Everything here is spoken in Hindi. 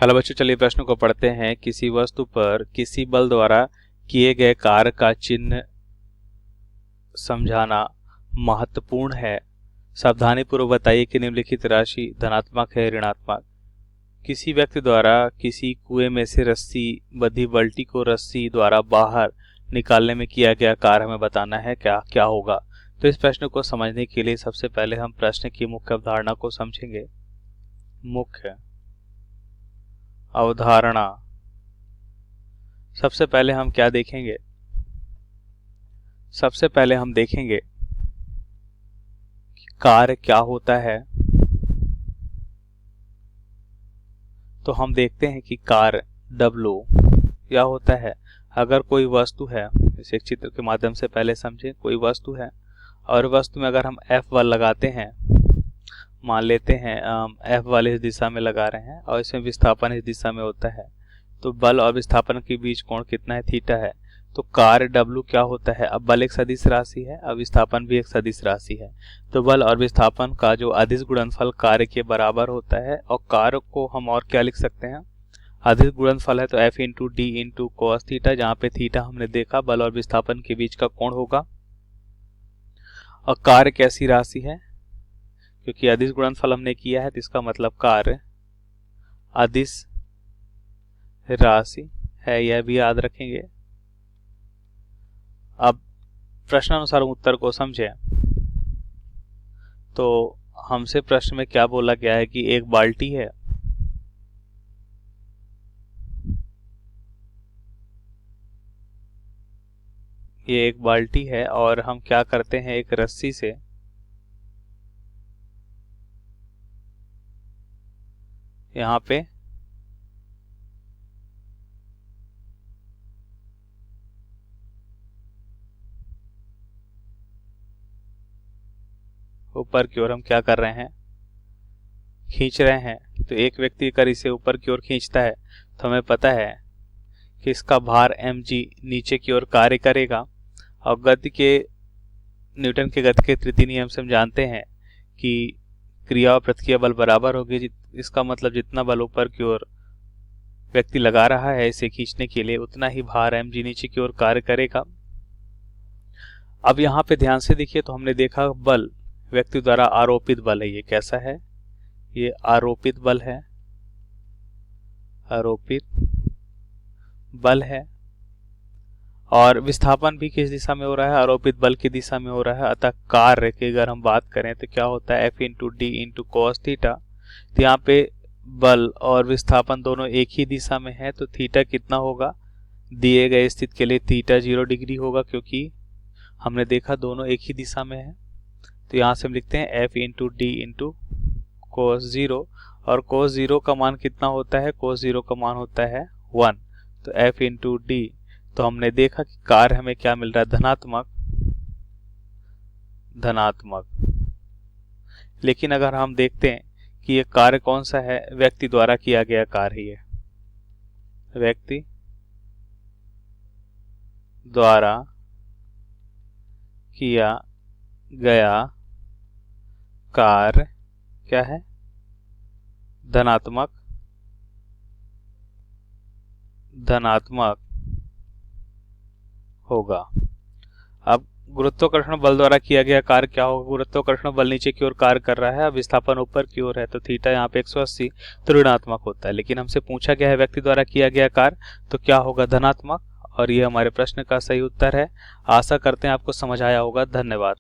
हेलो बच्चों, चलिए प्रश्न को पढ़ते हैं। किसी वस्तु पर किसी बल द्वारा किए गए कार्य का चिन्ह समझाना महत्वपूर्ण है। सावधानी पूर्वक बताइए कि निम्नलिखित राशि धनात्मक है ऋणात्मक। किसी व्यक्ति द्वारा किसी कुएं में से रस्सी बंधी बाल्टी को रस्सी द्वारा बाहर निकालने में किया गया कार्य हमें बताना है क्या क्या होगा। तो इस प्रश्न को समझने के लिए सबसे पहले हम प्रश्न की मुख्य अवधारणा को समझेंगे। मुख्य अवधारणा, सबसे पहले हम क्या देखेंगे? सबसे पहले हम देखेंगे कि कार्य क्या होता है। तो हम देखते हैं कि कार्य W क्या होता है। अगर कोई वस्तु है, इस एक चित्र के माध्यम से पहले समझें। कोई वस्तु है और वस्तु में अगर हम F बल लगाते हैं, मान लेते हैं F बल इस दिशा में लगा रहे हैं और इसमें विस्थापन इस दिशा में होता है, तो बल और विस्थापन के बीच कोण कितना है? थीटा है। तो कार्य W क्या होता है? अब बल एक सदिश राशि है, अब विस्थापन भी एक सदिश राशि है, तो बल और विस्थापन का जो अदिश गुणनफल कार्य के बराबर होता है। और कार्य को हम और क्या लिख सकते हैं? अदिश गुणनफल है तो F into D into cos theta, जहाँ पे थीटा हमने देखा बल और विस्थापन के बीच का कोण होगा। और कार्य कैसी राशि है? क्योंकि अदिश गुणनफल हमने किया है तो इसका मतलब कार्य अदिश राशि है, यह भी याद रखेंगे। अब प्रश्नानुसार उत्तर को समझें। तो हमसे प्रश्न में क्या बोला गया है कि एक बाल्टी है, ये एक बाल्टी है और हम क्या करते हैं, एक रस्सी से यहाँ पे ऊपर की ओर हम क्या कर रहे हैं, खींच रहे हैं। तो एक व्यक्ति अगर इसे ऊपर की ओर खींचता है तो हमें पता है कि इसका भार mg नीचे की ओर कार्य करेगा। और गति के न्यूटन के गति के तृतीय नियम से हम जानते हैं कि क्रिया और प्रतिक्रिया बल बराबर होगी। इसका मतलब जितना बल ऊपर की ओर व्यक्ति लगा रहा है इसे खींचने के लिए, उतना ही भार mg नीचे की ओर कार्य करेगा। अब यहाँ पे ध्यान से देखिए, तो हमने देखा बल व्यक्ति द्वारा आरोपित बल है। ये कैसा है? ये आरोपित बल है, आरोपित बल है। और विस्थापन भी किस दिशा में हो रहा है? आरोपित बल की दिशा में हो रहा है। अतः कार्य की अगर हम बात करें तो क्या होता है? F into D into cos theta. तो यहाँ पे बल और विस्थापन दोनों एक ही दिशा में है, तो थीटा कितना होगा? दिए गए स्थिति के लिए थीटा 0 डिग्री होगा, क्योंकि हमने देखा दोनों एक ही दिशा में है। तो यहाँ से हम लिखते हैं F into D into cos 0, और कोस 0 का मान कितना होता है? कोस 0 का मान होता है 1। तो F इंटू डी, तो हमने देखा कि कार्य हमें क्या मिल रहा है? धनात्मक, धनात्मक। लेकिन अगर हम देखते हैं कि ये कार्य कौन सा है, व्यक्ति द्वारा किया गया कार्य है, व्यक्ति द्वारा किया गया कार्य क्या है? धनात्मक, धनात्मक होगा। अब गुरुत्वाकर्षण बल द्वारा किया गया कार्य क्या होगा? गुरुत्वाकर्षण बल नीचे की ओर कार्य कर रहा है, अब विस्थापन ऊपर की ओर है, तो थीटा यहाँ पे 180, तो ऋणात्मक होता है। लेकिन हमसे पूछा गया है व्यक्ति द्वारा किया गया कार्य, तो क्या होगा? धनात्मक। और ये हमारे प्रश्न का सही उत्तर है। आशा करते हैं आपको समझ आया होगा। धन्यवाद।